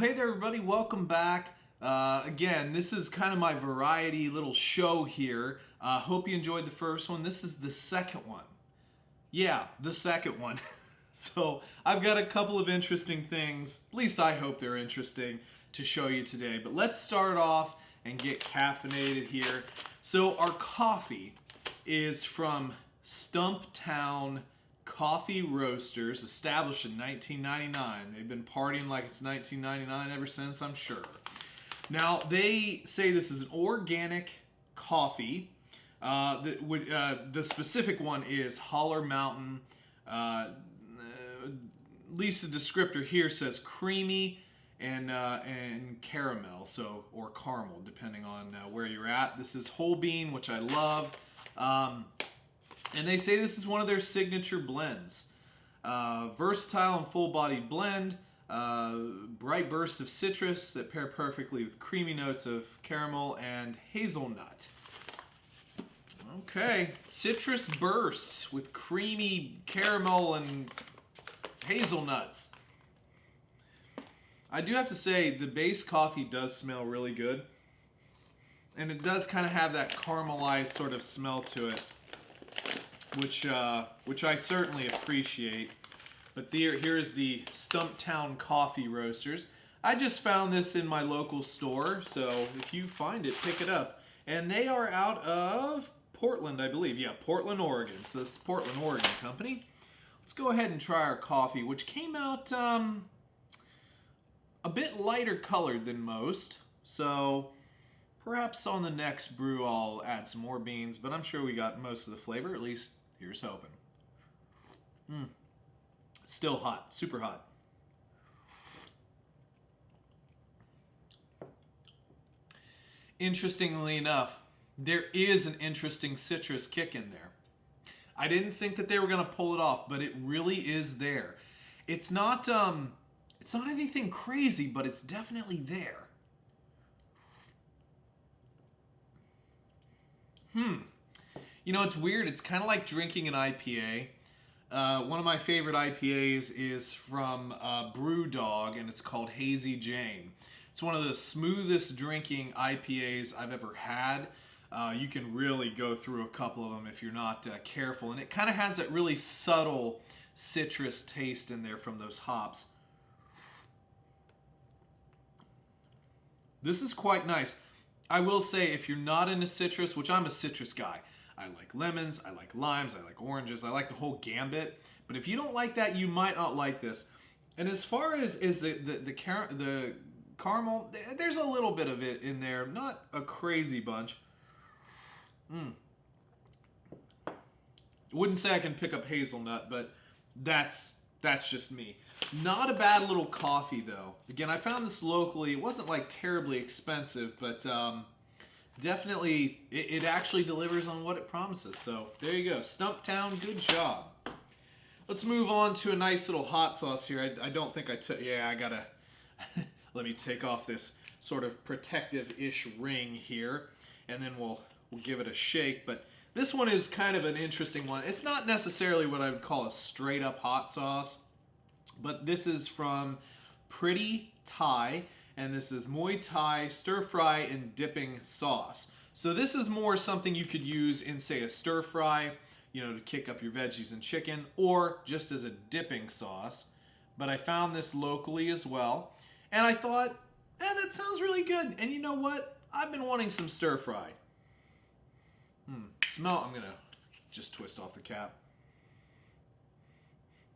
Well, hey there, everybody. Welcome back. Again, this is kind of my variety little show here. Hope you enjoyed the first one. This is the second one. Yeah, the second one. So I've got a couple of interesting things, at least I hope they're interesting, to show you today. But let's start off and get caffeinated here. So our coffee is from Stumptown Coffee Roasters, established in 1999. They've been partying like it's 1999 ever since, I'm sure. Now, they say this is an organic coffee. The specific one is Holler Mountain. At least the descriptor here says creamy and caramel, so or caramel, depending on where you're at. This is whole bean, which I love. And they say this is one of their signature blends. Versatile and full-bodied blend. Bright bursts of citrus that pair perfectly with creamy notes of caramel and hazelnut. Okay, citrus bursts with creamy caramel and hazelnuts. I do have to say, the base coffee does smell really good. And it does kind of have that caramelized sort of smell to it, which I certainly appreciate. But here's the Stumptown Coffee Roasters. I just found this in my local store, so if you find it, pick it up. And they are out of Portland, I believe. Yeah, Portland, Oregon. So this is Portland, Oregon company. Let's go ahead and try our coffee, which came out a bit lighter colored than most. So perhaps on the next brew I'll add some more beans, but I'm sure we got most of the flavor. At least here's hoping. Still hot, super hot. Interestingly enough, there is an interesting citrus kick in there. I didn't think that they were going to pull it off, but it really is there. It's not anything crazy, but it's definitely there. You know, it's weird. It's kind of like drinking an IPA. One of my favorite IPAs is from Brewdog, and it's called Hazy Jane. It's one of the smoothest drinking IPAs I've ever had. You can really go through a couple of them if you're not careful. And it kind of has that really subtle citrus taste in there from those hops. This is quite nice. I will say, if you're not into citrus, which I'm a citrus guy, I like lemons, I like limes, I like oranges, I like the whole gambit. But if you don't like that, you might not like this. And as far as the caramel, there's a little bit of it in there, not a crazy bunch. Wouldn't say I can pick up hazelnut, but that's just me. Not a bad little coffee, though. Again, I found this locally. It wasn't like terribly expensive, but definitely it actually delivers on what it promises. So there you go. Stumptown, good job. Let's move on to a nice little hot sauce here. I don't think I took... Yeah, I gotta... Let me take off this sort of protective-ish ring here, and then we'll give it a shake. But this one is kind of an interesting one. It's not necessarily what I would call a straight-up hot sauce, but this is from Pretty Thai, and this is Muay Thai stir-fry and dipping sauce. So this is more something you could use in, say, a stir-fry, you know, to kick up your veggies and chicken, or just as a dipping sauce. But I found this locally as well, and I thought, that sounds really good. And you know what? I've been wanting some stir-fry. Smell, I'm going to just twist off the cap.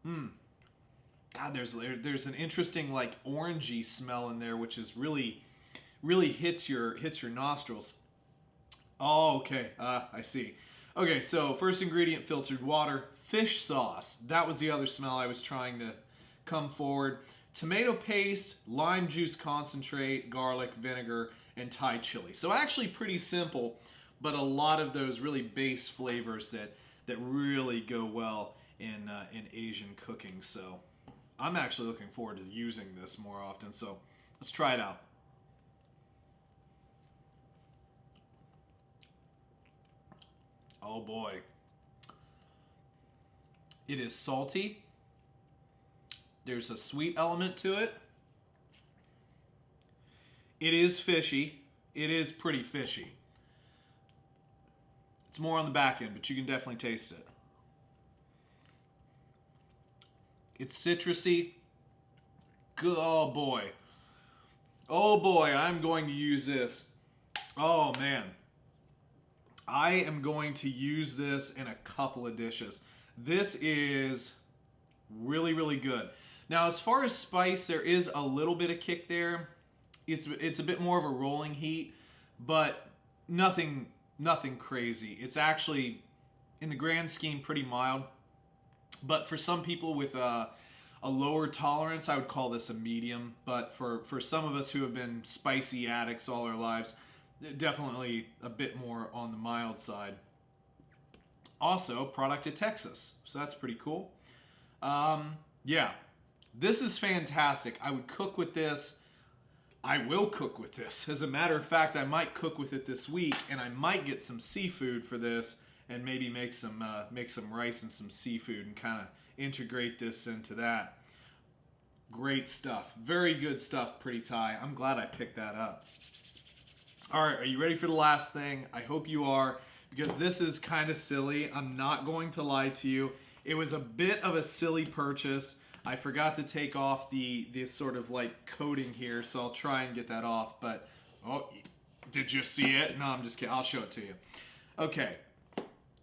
God, there's an interesting, like, orangey smell in there, which is really hits your nostrils. Oh, okay. I see. Okay, so first ingredient, filtered water. Fish sauce. That was the other smell I was trying to come forward. Tomato paste, lime juice concentrate, garlic, vinegar, and Thai chili. So actually pretty simple, but a lot of those really base flavors that really go well in Asian cooking. So I'm actually looking forward to using this more often. So let's try it out. Oh boy. It is salty. There's a sweet element to it. It is fishy. It is pretty fishy. It's more on the back end, but you can definitely taste it. It's citrusy. Oh boy. Oh boy, I'm going to use this. Oh man. I am going to use this in a couple of dishes. This is really, really good. Now, as far as spice, there is a little bit of kick there. It's a bit more of a rolling heat, but nothing crazy. It's actually, in the grand scheme, pretty mild. But for some people with a lower tolerance, I would call this a medium. But for some of us who have been spicy addicts all our lives, definitely a bit more on the mild side. Also, product of Texas, so that's pretty cool. Yeah, this is fantastic. I would cook with this. I will cook with this. As a matter of fact, I might cook with it this week, and I might get some seafood for this, and maybe make some rice and some seafood, and kind of integrate this into that. Great stuff. Very good stuff, Pretty Thai. I'm glad I picked that up. All right, are you ready for the last thing? I hope you are, because this is kind of silly. I'm not going to lie to you. It was a bit of a silly purchase. I forgot to take off the sort of like coating here, so I'll try and get that off. But, oh, did you see it? No, I'm just kidding. I'll show it to you. Okay.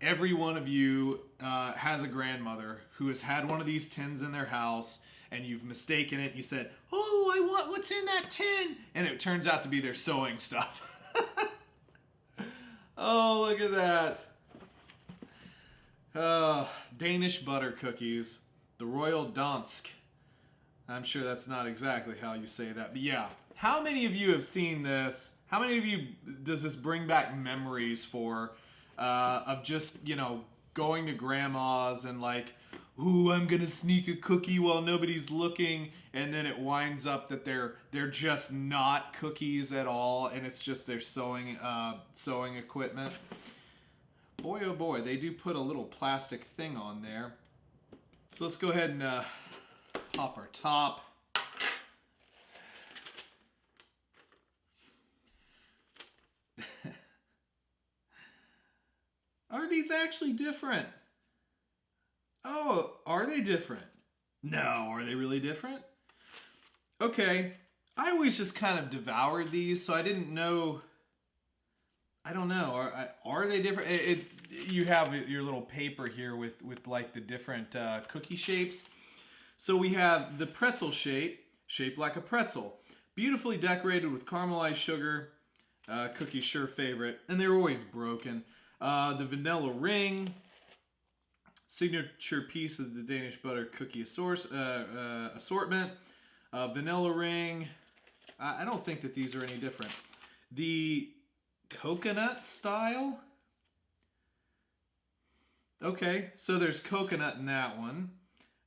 Every one of you has a grandmother who has had one of these tins in their house, and you've mistaken it. You said, "Oh, I want what's in that tin," and it turns out to be their sewing stuff. Oh, look at that. Danish butter cookies. The Royal Dansk. I'm sure that's not exactly how you say that. But yeah. How many of you have seen this? How many of you does this bring back memories for of just, going to grandma's and like, ooh, I'm going to sneak a cookie while nobody's looking. And then it winds up that they're just not cookies at all. And it's just their sewing equipment. Boy, oh boy, they do put a little plastic thing on there. So let's go ahead and pop our top. Are these actually different? Oh, are they different? No, are they really different? Okay, I always just kind of devoured these, so I didn't know. I don't know. Are they different? You have your little paper here with like the different cookie shapes. So we have the pretzel shaped like a pretzel, beautifully decorated with caramelized sugar. Cookie's sure favorite, and they're always broken. The vanilla ring, signature piece of the Danish butter cookie assortment. Vanilla ring. I don't think that these are any different. The coconut style. Okay, so there's coconut in that one.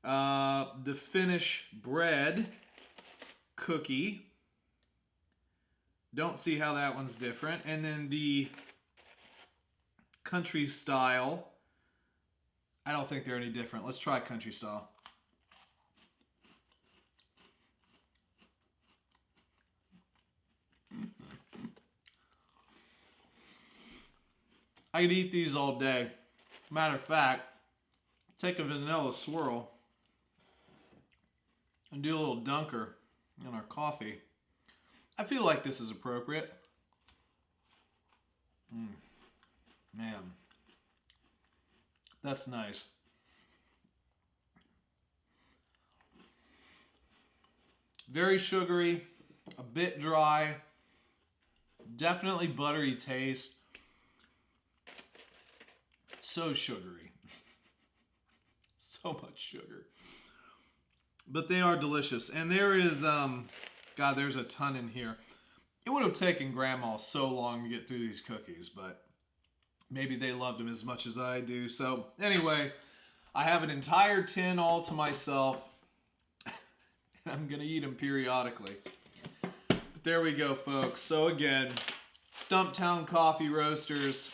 The Finnish bread cookie. Don't see how that one's different. And then the country style. I don't think they're any different. Let's try country style. I could eat these all day. Matter of fact, take a vanilla swirl and do a little dunker in our coffee. I feel like this is appropriate. Man, that's nice. Very sugary, a bit dry, definitely buttery taste. So sugary. So much sugar. But they are delicious. And there is, God, there's a ton in here. It would have taken Grandma so long to get through these cookies, but maybe they loved them as much as I do. So anyway, I have an entire tin all to myself. And I'm going to eat them periodically. But there we go, folks. So again, Stumptown Coffee Roasters,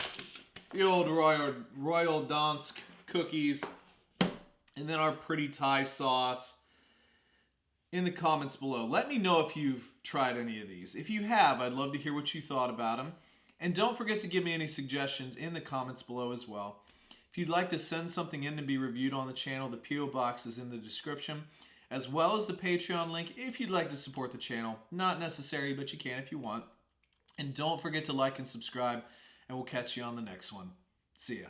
the old Royal Dansk cookies, and then our Pretty Thai sauce. in the comments below. Let me know if you've tried any of these. If you have, I'd love to hear what you thought about them. And don't forget to give me any suggestions in the comments below as well. If you'd like to send something in to be reviewed on the channel, the P.O. Box is in the description, as well as the Patreon link if you'd like to support the channel. Not necessary, but you can if you want. And don't forget to like and subscribe, and we'll catch you on the next one. See ya.